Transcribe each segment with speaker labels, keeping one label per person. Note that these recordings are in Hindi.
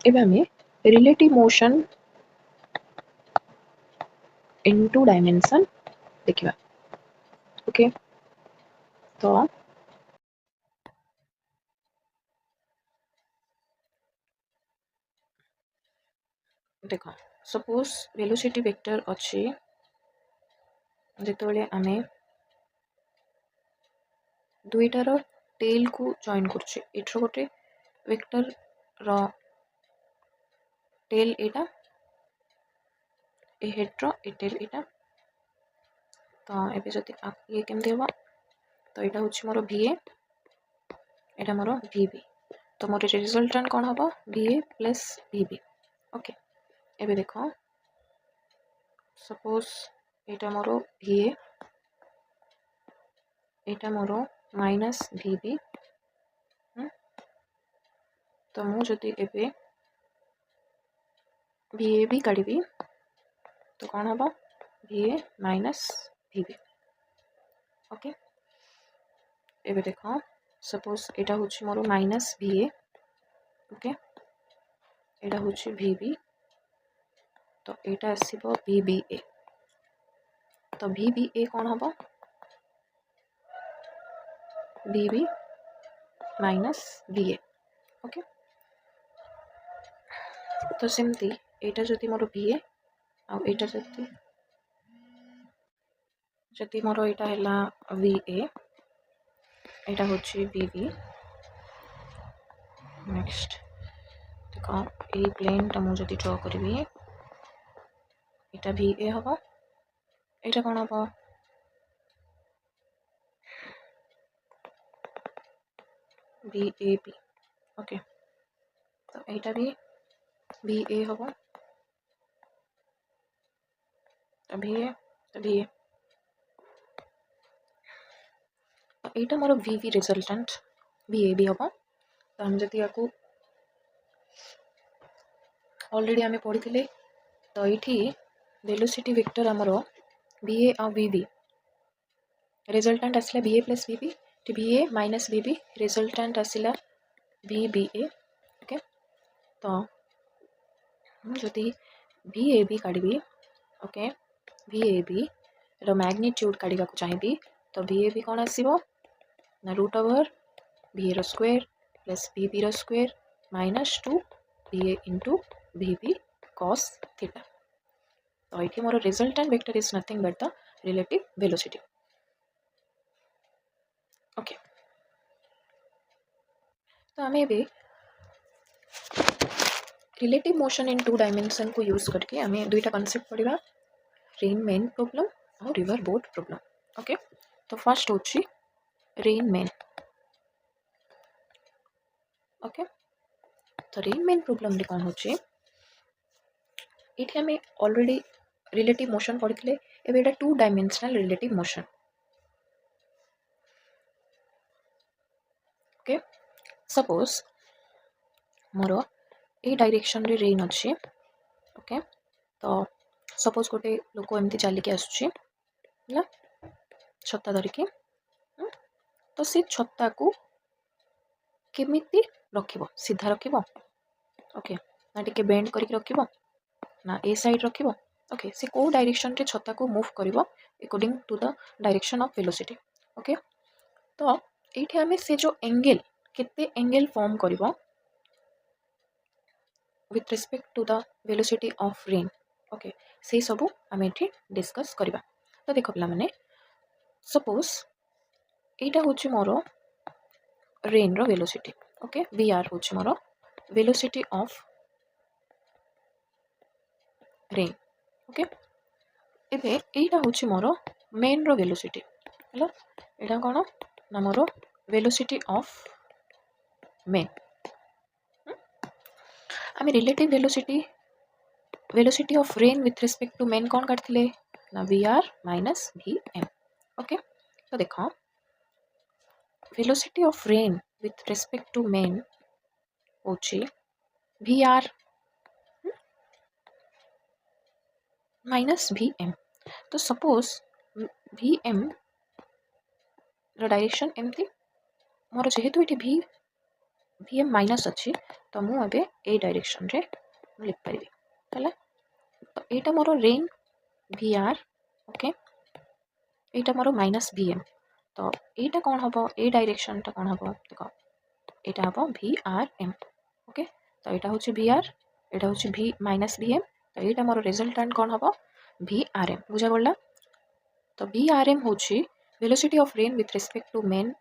Speaker 1: एबे हमें relative motion in two dimension देखिबा। ओके तो देखो सपोज वेलोसिटी वेक्टर अच्छी जिते आम दुईटार टेल को जॉइन करछे एठर गोटे वेक्टर रो टेल एटा ए हेड रो ए टेल एटा तो एबे जति ये केमती होबा तो एटा होछि मोर VA एटा मोर VB तो मोर रिजल्टेंट कोन होबा VA प्लस VB। ओके एबे देखो सपोज एटा मोर VA एटा मोर माइनस VB तो मु जति एबे VAB काढिबी तो कौन होगा VA माइनस VB। ओके एबे देखो सपोज एटा होछि मोर माइनस VA ओके एटा होछि VB तो एटा आसीबो VBA तो VBA कौन होगा VB माइनस VA। ओके तो सेमती एटा जति मोर VA आ एटा जति मोर एटा हैला VA एटा होछि VB। नेक्स्ट देखो ए प्लेन टा मु जति ड्रा करबी एटा VA होबा एटा कोन होबा VAB। ओके तो एटा भी VA होबा तो VA एटा मोर VB रिजल्टेंट VAB होबा तो हम जति याकू ऑलरेडी आमे पढ़ी तो ये वेलोसिटी वेक्टर आमर VA आ VB रिजल्टेंट आसला VA plus VB VA minus VB resultant आसला VBA। ओके तो जदि VAB काढ़ी ओके VAB रो मैग्नीट्यूड काढ़ा चाहिए तो VAB कौन आसो ना रूट ओवर VA रो स्क्वायर प्लस VB रो square minus 2 VA into VB cos theta. तो ये मोर resultant vector is nothing but the relative velocity. Okay तो आम ए relative motion in two dimension को यूज करके आम दुईटा कॉन्सेप्ट पढ़ा रेन मेन प्रॉब्लम और रिवर बोट प्रॉब्लम। ओके तो फर्स्ट होची रेन मेन। ओके तो रेन मेन प्रॉब्लम कौन होची ये आम ऑलरेडी रिलेटिव मोशन पढ़ी एटा two dimensional relative motion. Okay suppose मोर ए डायरेक्शन रे रेन अच्छी। ओके तो सपोज गोटे लोक एमती चलिकी आसुची छत्ता धरिकी तो सी छत्ता को केमिति रखिबो सीधा रखिबो ओके ना टिके बेंड करके रखिबो ना ए साइड रखिबो ओके से को डायरेक्शन रे छत्ता को मूव करिवो according to the direction of velocity. Okay तो एठी हमें से जो एंगल केते एंगल फॉर्म करिवो with respect to the velocity of rain okay से सबू आम एठी डिस्कस करबा। तो देखो पिला माने सपोज एटा होची मोर रेन रो वेलोसिटी ओके VR होची मोर वेलोसिटी ऑफ रेन। ओके एबे एटा होची मोर मेन रो वेलोसिटी हला एटा कोन ना मोर वेलोसिटी ऑफ मेन। आम relative velocity of rain with respect to man कौन काटथिले ना VR माइनस VM। ओके तो देखो velocity of rain with respect to man होची VR माइनस VM। तो सपोज VM रो डायरेक्शन एमती मोर जेहेतु ये V VM माइनस अच्छी तो मुझे ए डायरेक्शन रे लिख पारि है। तो यहाँ मोर रेन VR ओके यहाँ मोर माइनस VM तो यहाँ कौन हम ए डायरेक्शन टा कौन हम देख यहाँ हम VRM ओके तो यहाँ हूँ VR यहाँ हूँ V माइनस VM तो यहाँ मोर रिजल्टेंट कौन हम VRM बुझा पड़ा। तो VRM हूँ velocity of rain with respect to man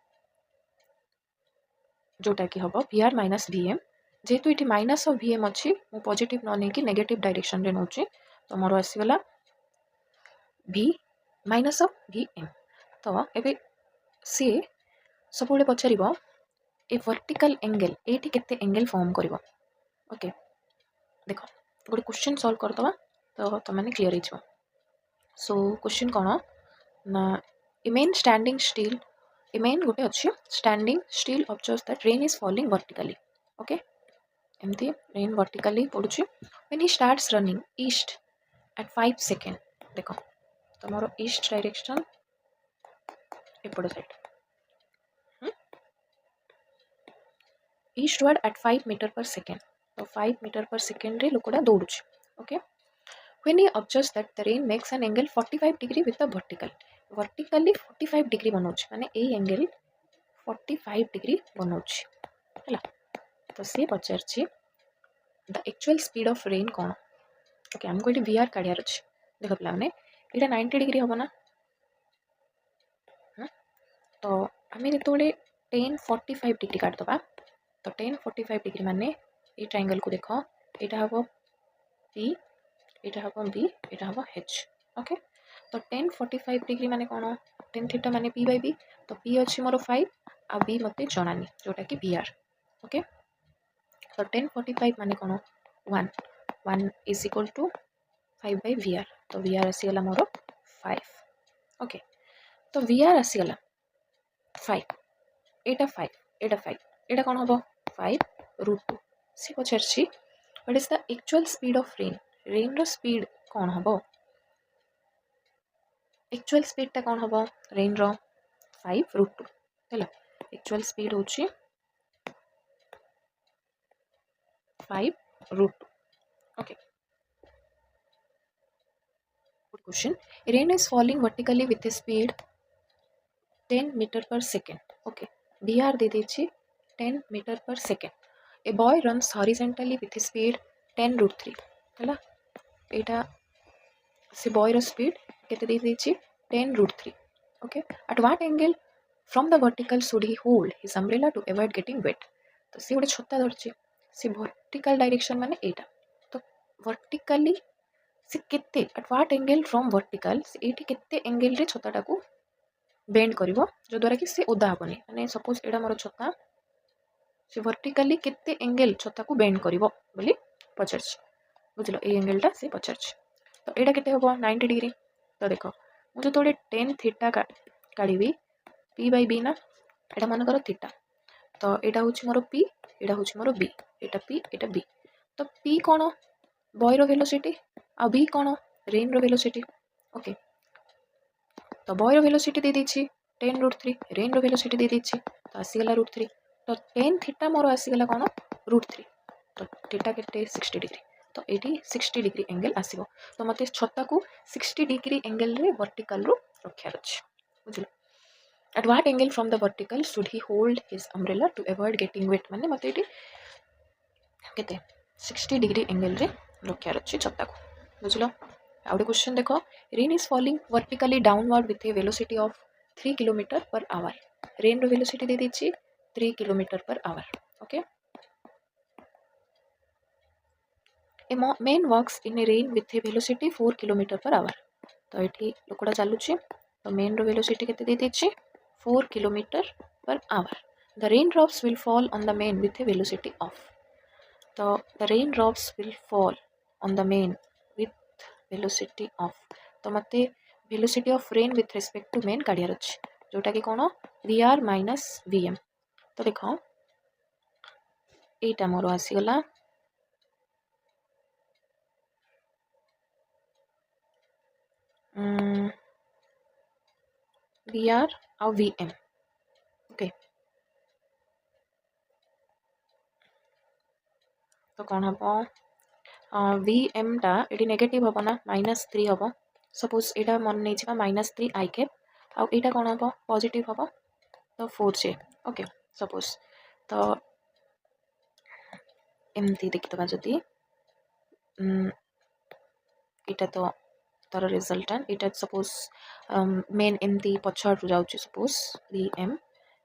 Speaker 1: जोटा कि हम VR माइनस VM जेहेतु ये माइनस ऑफ VM अच्छी मु पॉजिटिव न नहीं कि नेगेटिव डायरेक्शन रे नौची तो मोर आसीगला V माइनस ऑफ VM। तो एबे सी सब पचार ए वर्टिकल एंगल ये केते एंगल फॉर्म कर ओके देख गोटे क्वेश्चन सॉल्व करदवा तो तुम मैंने क्लीयर हो। सो क्वेश्चन कौन ना a man standing still a man गोटे अच्छी standing still observes that rain is falling vertically okay एमती रेन वर्टिकली पड़ुची when he starts running east at 5 second देख तुम ईस्ट डायरेक्शन एपड़ side eastward at 5 metre per second तो 5 मीटर पर सेकेंड रे लोकड़ा दौड़ुची okay when he observes that the rain makes an angle 45 degree with the vertically 45 degree बनाउछ माने ए एंगल 45 डिग्री बनाउछ हला। तो से पचारछि the actual speed of rain कोन ओके हमको ये VR काढियार अछि देखो पिला माने एटा 90 डिग्री होबो ना तो आमे जेतोले 1045 डिग्री काट दबा तो 1045 डिग्री माने ये ट्रायंगल को देखो एटा हबो P एटा हम B एटा हम H ओके। तो 1045 डिग्री माने कौन 10 थीटा माने P बाय B तो P अच्छी मोर 5 आ B मते जणानी जोटा कि VR ओके। तो 1045 माने कौन 1 is equal to 5 by VR तो VR आसीगला मोर 5 ओके। तो VR आसीगला 5 एटा 5 एटा 5 एटा कौन हम 5√2 सी पचारछि what is the actual speed of rain रो स्पीड कौन हम एक्चुअल स्पीड टा कौन हम रेन रो 5√2 है एक्चुअल स्पीड हूँ 5√2 okay. Good question rain is falling vertically with speed 10 metre per second okay VR दे दीजिए 10 metre per second a boy runs horizontally with speed 10√3 है यहाँ से बॉयर स्पीड केते दे दीजिए 10√3 okay. At what angle from the vertical should he hold his umbrella to avoid getting wet तो सी गोटे छता धरछि से वर्टिकल डायरेक्शन माने एटा तो वर्टिकली से केते eight what angle from vertical से एठी केते एंगल रे छताटा को बेंड करिवो जो द्वारा कि से ओदा हबनी माने सपोज एडा मोर छता से वर्टिकली केते एंगल छता को बेंड करिवो बोली पचारछि बुझलो ए एंगलटा से पचारछि। तो यहाँ केते हम 90 डिग्री तो देख मुझे तो 10 थीटा काढ़ी P बाय B ना यहाँ मन कर थीटा तो यहाँ हूँ मोर P यहाँ हूँ मोर B यहाँ P यहाँ B तो P कौन बॉयर वेलोसिटी आ B कौन रेन रो वेलोसिटी ओके। तो बॉयर वेलोसिटी दे दीची 10√3 रेन रो वेलोसिटी दे दीची तो आसीगला √3 तो 10 थीटा मोर आसीगला कौन √3 तो थीटा केते 60 डिग्री तो ये 60 डिग्री एंगल आसीबो तो मते छत्ता को 60 डिग्री एंगल रे वर्टिकल रो रखार अछि बुझलो। At what angle from the vertical should he hold his umbrella to avoid getting wet माने मते ये केते 60 डिग्री एंगल रे रखार अछि छत्ता को बुझलो। आउट क्वेश्चन देखो rain is falling vertically downward with a velocity of 3 kilometre per hour rain रो वेलोसिटी दे दीची 3 kilometre per hour okay. A man walks in a rain with a velocity 4 km per hour तो ये लोकड़ा चलुची तो मेन रो वेलोसिटी केते दे देछि 4 km per hour the raindrops will fall on the man with a velocity of तो the raindrops will fall on the man with velocity of तो मते velocity of rain with respect to man काढियार अछि जोटा कि कोन VR माइनस VM तो देखो एटा मोर आसीगला VR और VM ओके तो कौन हम वी एम टा ये नेगेटिव हम ना -3 हम सपोज यहाँ मन नहीं -3 आई कैप आउ यहाँ कौन हम पॉजिटिव हम तो 4j ओके सपोज तो एमती देखिदबा जदि यहाँ तो तार रिजल्टेंट यहाँ सपोज मेन एमती पछाड़ जाऊँगी सपोज वी एम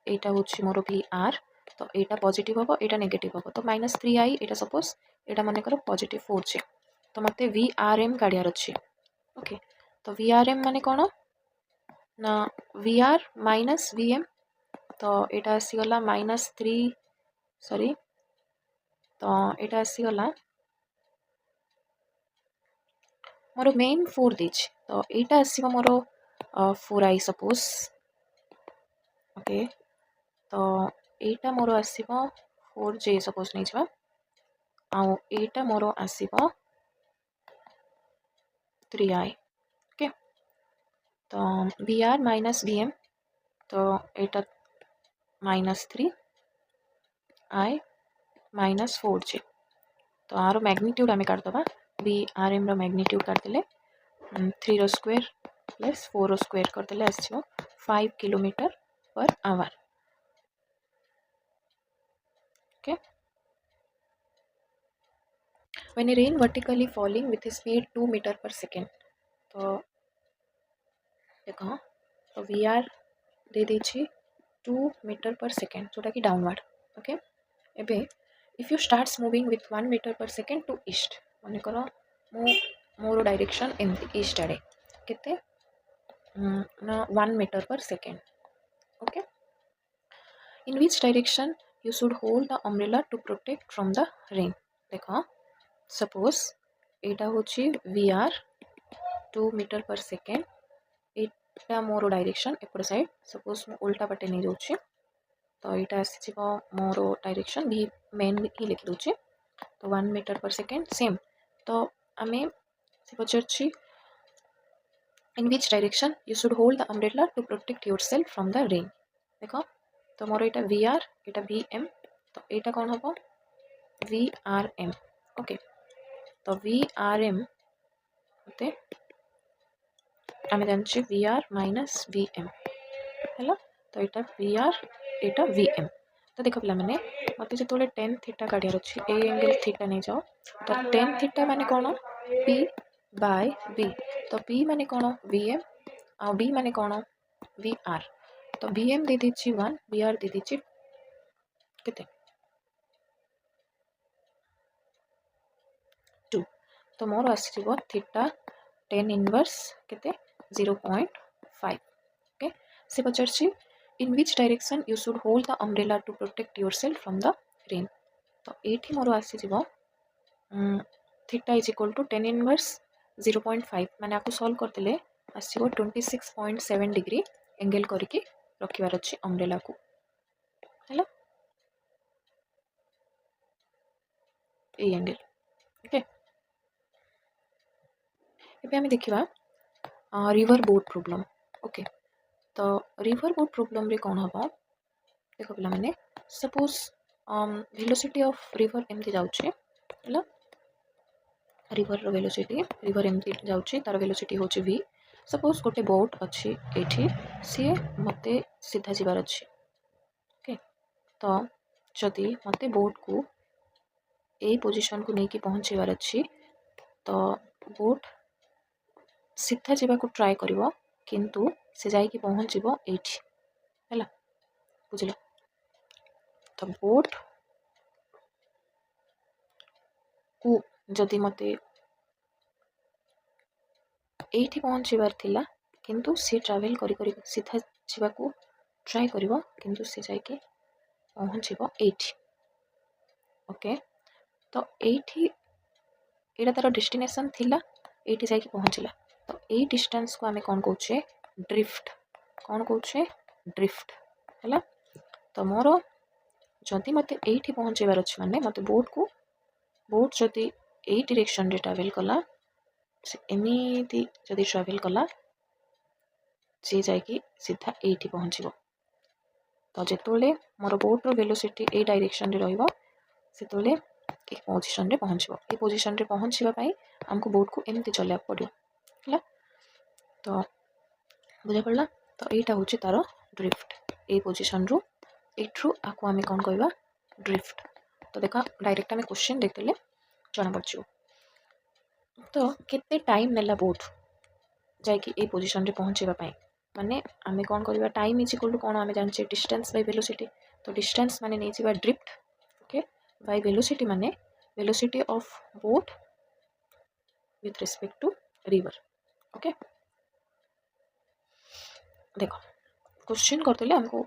Speaker 1: यहाँ हूँ मोर वी आर तो यहाँ पॉजिटिव हम यहाँ नेगेटिव हम तो -3 आई यहाँ सपोज यहाँ मनकर पॉजिटिव 4j तो मत वी आर एम काढ़ार अच्छे ओके तो वी आर एम माने कौन ना V R minus V M तो यहाँ आसीगला -3 सॉरी तो यहाँ आसीगला मोर मेन 4 देछि तो यहाँ आसीबो मोर 4i सपोज ओके तो यहाँ मोर आसीबो 4j सपोज नहीं जा आउ यहाँ मोर आसीबो 3i ओके तो V R minus V M तो यहाँ -3 आई -4j तो आर मैग्नीट्यूड आम काटदबा वी आर एम मैग्नीट्यूड काटदेले 3 रो स्क्वायर प्लस 4 रो स्क्वायर करदेले आसो 5 kilometre per hour okay when a rain vertically falling with a speed 2 meter per second तो देखो तो वी आर दे देछि 2 मीटर पर सेकेंड जोटा कि डाउनवर्ड ओके एबे if you starts moving with 1 metre per second to east मन कर मोर डायरेक्शन एमती ईस्ट आड़े केते ना 1 metre per second okay in which direction you should hold the umbrella to protect from the rain देखो सपोज यहाँ हूँ V R 2 metre per second यहाँ मोर डायरेक्शन एपट साइड सपोज मु उल्टा पटे नहीं जाऊँ तो यहाँ आसी मोर डायरेक्शन भी मेन ही लिखी दूचे तो 1 मीटर पर सेकेंड सेम तो आम से पचार in which direction you should hold the umbrella to protect yourself from the rain देख तो मोर यहाँ वी आर यहाँ वी एम तो यहाँ कौन हम वी आर एम ओके तो वी आर एम मते आम जानी V R minus V M है तो यहाँ वी आर यहाँ वी एम तो देख पे मैंने मत जो टेन थीटा काढ़ार अच्छी ए एंगल थीटा नहीं जाओ तो टेन थीटा माने कौन पी बाय बी तो पी माने कौन वी एम आ बी माने कौन वी आर तो वी एम दे दीची 1 वी आर दे दीची केते 2 तो मोर आसीबो थीटा टेन इनवर्स केते 0.5 ओके से पचार in which direction you should hold the umbrella to protect yourself from the rain तो ये मोर आसीज theta is equal to 10 inverse 0.5 मैंने आपको सॉल्व करते आसो 26.7 डिग्री एंगल करके रखिबार अच्छी अम्ब्रेला को है ये एंगल ओके एबे आम देखा रिवर बोट प्रोब्लेम ओके तो रिवर बोट प्रोब्लेम रे कौन हम देख पे मैंने सपोज वेलोसिटी ऑफ रिवर एमती जाऊे रिवर वेलोसिटी रिवर एमती जाऊे तार वेलोसिटी हूँ वी सपोज गोटे बोट अच्छी ये सी मत सीधा जीवार अच्छे ओके तो जदि मत बोट को यही पोजिशन को लेकिन पहुँचेबार अच्छी तो बोट सीधा जावाक ट्राए कर किंतु से जाकि पहुँचब ये बुझल तो बोट को जदि मत ये पहुँचबार थिला किंतु सी ट्रावेल कर सीधा जावाक ट्राए कर किंतु से जाकि पहुँचब ये ओके तो ये तार डेस्टिनेशन थिला ये जाकि पहुँचला तो यही डिस्टेंस को आम कौन कौचे ड्रिफ्ट कौन कौचे ड्रिफ्ट है तो मोर जदि मत ये पहुँचबार अच्छे माने मत बोट जदि यही डायरेक्शन रे ट्रावेल कला एमती जदि ट्रावेल कला सी जाकि सीधा ये पहुँचब तो जिते मोर बोट्र वेलोसिटी ए डायरेक्शन रे रहिबो सेतोले ए पोजिशन रे पहुँचो ए पोजिशन रे पहुँचापी आमको बोट को एमती चलैया पड़ो है तो बुझा पड़ा तो यहाँ हूँ तार ड्रिफ्ट ए पोजिशन रु एट्रु आपको आम कौन कहवा ड्रिफ्ट तो देखा डायरेक्ट आम क्वेश्चन देखते जना पड़ तो केते टाइम नेला बोट जाकि ए पोजिशन रे पहुँचापी माने आम कौन करवा टाइम इज इक्वल टू कौन आम जाने डिस्टेंस बाय वेलोसिटी तो डिस्टेंस माने नहीं ड्रिफ्ट ओके बाय वेलोसिटी माने velocity of boat with respect to river okay देखो क्वेश्चन करते हमको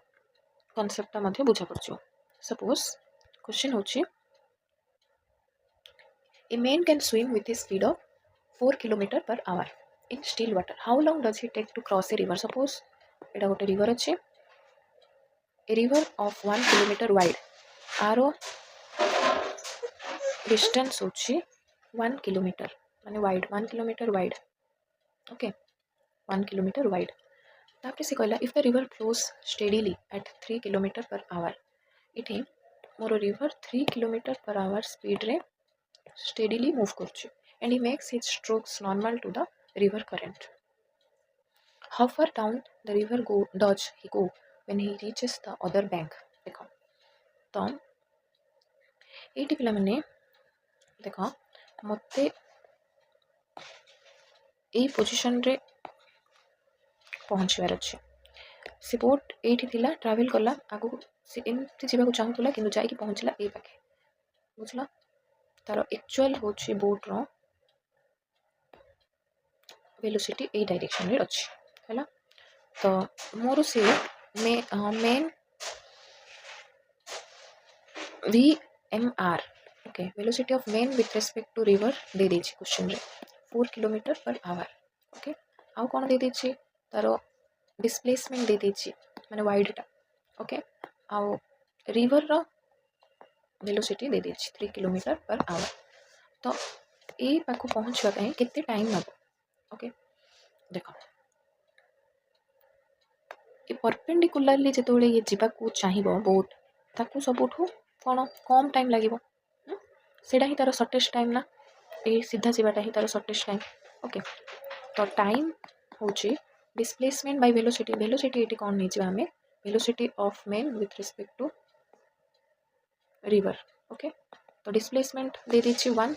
Speaker 1: कॉन्सेप्ट बुझा पड़ सपोज क्वेश्चन होची a man can swim with a speed of 4 kilometre per hour in still water how long does he take to cross a river suppose एटा गोटे रिवर अच्छे a river of 1 kilometre wide are distance होची 1 किलोमीटर माने wide 1 kilometre wide okay 1 kilometre wide तापर से कहला if the river flows steadily at 3 kilometre per hour इठी मोर river 3 kilometre per hour speed रे स्टेडीली मूव करछि and he makes his strokes normal to the river current how far down the river go does he go when he reaches the other bank देखो तो एटी पिला माने देखो मते ए पोजीशन रे पहुँचवार अच्छे से बोट ये ट्रावेल कला आगु से एमती जावाक चाहूला कि जाकि पहुँचला ए पाखे बुझल तार एक्चुअल हूँ बोट रो वेलोसिटी ए डायरेक्शन रे अच्छी है तो मोर से man VMR okay velocity of man with respect to river दे देछि क्वेश्चन रे 4 किलोमीटर पर आवर ओके आउ कौन दे देछि तार डिस्प्लेसमेंट दे देछि माने वाइडटा ओके आउ रिवर रो वेलोसिटी दे देछि 3 किलोमीटर पर आवर तो ए पाखु पहुँचवा पई केते टाइम नब ओके देखो ये परपेंडिकुलरली जेतोले ये जीवा को चाहिबो बोट ताकू सबुठू कौन कम टाइम लगे सेटा ही तार सर्टेस्ट टाइम ना ये सीधा जीवाटा ही तार सर्टेस्ट टाइम ओके तो टाइम हूँ डिस्प्लेसमेंट बाय वेलोसिटी वेलोसिटी ये कौन नहीं आम velocity of man with respect to river okay तो डिस्प्लेसमेंट दे दीची 1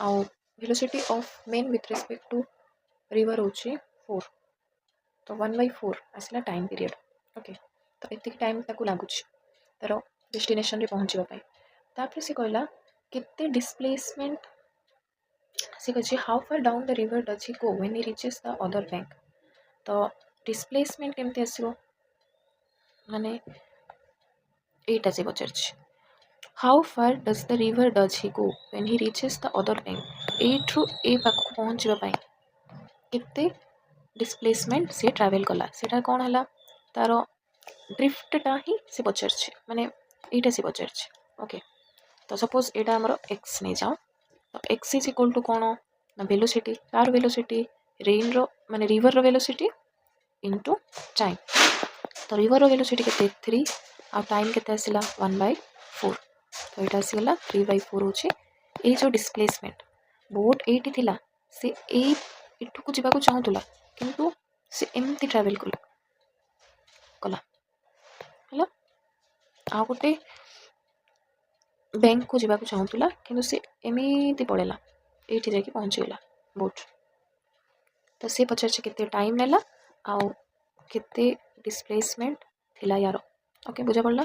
Speaker 1: आउ velocity of man with respect to river हूँ 4 तो 1/4 आसला टाइम पीरियड ओके तो ये टाइम लगुच तार डेस्टिनेशन रे पहुँचापी तापर से कहला केते डिस्प्लेसमेंट से कहे how far down the river does he go when he reaches the other bank तो डिस्प्लेसमेंट केमती आसो माने एटा से पचार how far does the river does he go when he reaches the other bank एठू ए पाखु पहुँचापी केते डिस्प्लेसमेंट से ट्रैवल कला सेटा कौन है तार ड्रिफ्टटा ही से पचार माने यहाँ से पचार ओके तो सपोज यहाँ आमर एक्स नहीं जाओ तो एक्स इज इक्वल टू कौन ना वेलोसिटी तार वेलोसिटी रेन रो माने रिवर रो वेलोसिटी इनटू टाइम तो रिवर रो वेलोसिटी के 3 आ टाइम के आसला 1/4 तो यहाँ आसीगला 3/4 होची ये जो डिस्प्लेसमेंट बोट एटी थिला से एठू को जीवा को चाहूला किंतु से एमती ट्रैवल कला कला है आ गोटे बैंक को जीवा को चाहूला किंतु से एमती पड़ेला ये जाकि पहुँचीगला बोट तो सी पचार केते टाइम नेला आउ केते डिस्प्लेसमेंट थिला यार ओके बुझा पड़ला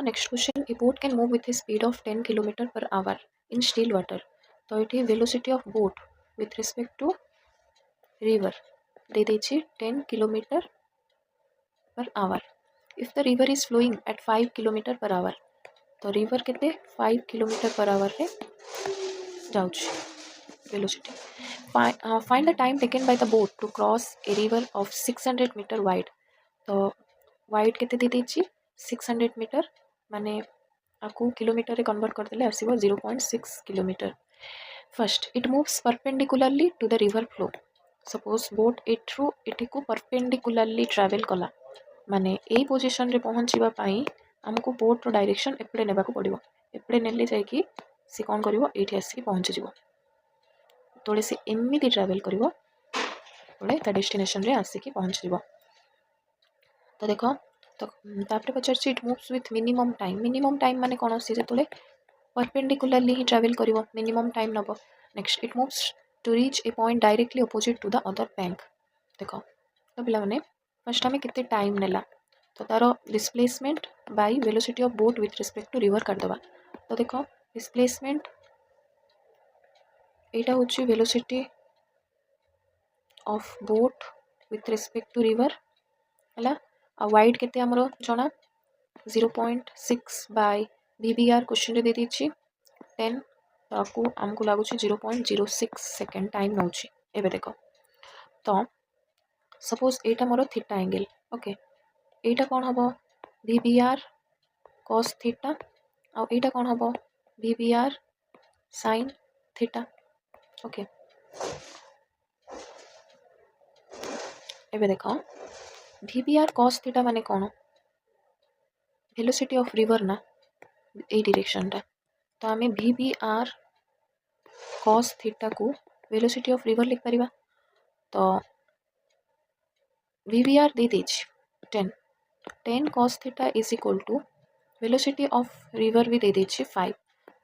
Speaker 1: next question a boat can move with a speed of 10 kilometre per hour in still water तो ये velocity of boat with respect to river दे देछि 10 kilometre per hour if the river is flowing at 5 kilometre per hour तो रिवर केते 5 किलोमीटर पर आवर रे जाउछि velocity find the time taken by the boat to cross a river of 600 metre wide तो वाइड केते दे देछि 600 मीटर माने आपको किलोमीटर रे कन्वर्ट करदेले आसीबो 0.6 kilometre first it moves perpendicularly to the river flow suppose boat एठू एठी को परपेंडिकुलरली ट्रैवल कला माने ए पोजीशन रे पहुँचवा पाई हमको बोट रो डायरेक्शन एपड़े नेबा को पड़िबो एपड़े नेले जाय कि सी कौन करिवो एठी आसी पहुँची जिवो तोले से एमिति ट्रैवल करिवो तोले ता डेस्टिनेशन रे आसी पहुँची जिवो तो देखो तो तापर पचार it moves with minimum time माने कौन सी जो परपेंडिकुलरली ही ट्रैवल करिवो मिनिमम टाइम नबो next it moves to reach a point directly opposite to the other bank देखो तो पिला माने फर्स्ट आमे कितने टाइम नेला तो तार displacement by velocity of boat with respect to river कर दबा तो देखो डिस्प्लेसमेंट एटा होची velocity of boat with respect to river हला आ वाइड केते हमरो जणा 0.6 बाय VBR क्वेश्चन रे दे दीची 10 ताकू हमको लागू 0.06 सेकेंड टाइम नौ एबे देखो तो सपोज एटा मोर थीटा एंगल ओके एटा कौन हम VBR cos थीटा आ एटा कौन हम VBR sin थीटा ओके एबे देखो VBR cos थीटा माने कौन वेलोसिटी ऑफ रिवर ना ए डायरेक्शन टा तो आमे VBR cos थीटा को वेलोसिटी ऑफ रिवर लिख परिबा तो VBR दे दीच 10 cos theta is equal to velocity of river भी दे दीची 5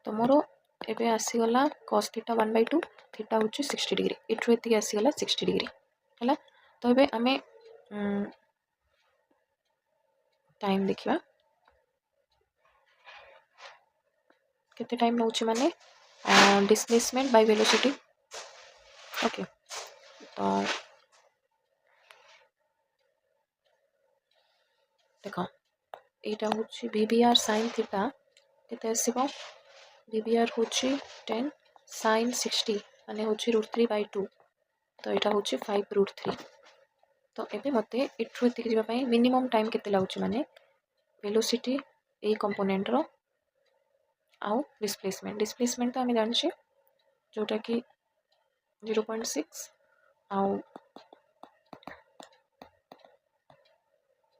Speaker 1: तो मोर एबे आसीगला cos थीटा 1/2 थीटा होची 60 डिग्री इठु एति आसीगला 60 डिग्री हला तो एबे आमे टाइम देखिबा केते टाइम नउची माने डिस्प्लेसमेंट बाय वेलोसिटी ओके तो देखो एटा होची VBR sin थीटा केते आसीबो VBR होची 10 sin 60 माने होची √3/2 तो एटा होची 5 √3 तो एबे मते इठु एति जिबा पई मिनिमम टाइम केते लागुची माने वेलोसिटी ए कंपोनेंट रो आउ डिस्प्लेसमेंट तो हमें जानछे जोटा कि 0.6 आउ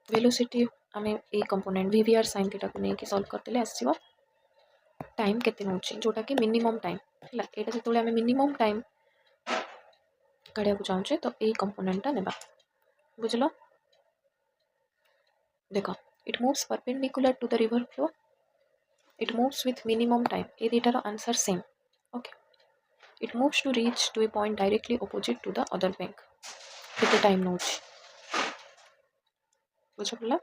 Speaker 1: वेलोसिटी हमें ए कंपोनेंट VBR sin थीटा को नेकी सॉल्व करतेले आसीबो टाइम केते नउची जोटा कि मिनिमम टाइम हला एटा जेतोले हमें मिनिमम टाइम काढिया को चाहूचे तो ए कंपोनेंट ता नेबा बुझलो देखो it moves perpendicular to the river flow it moves with minimum time ए डेटार answer same okay it moves to reach to a point directly opposite to the other bank केते टाइम नउची बुझला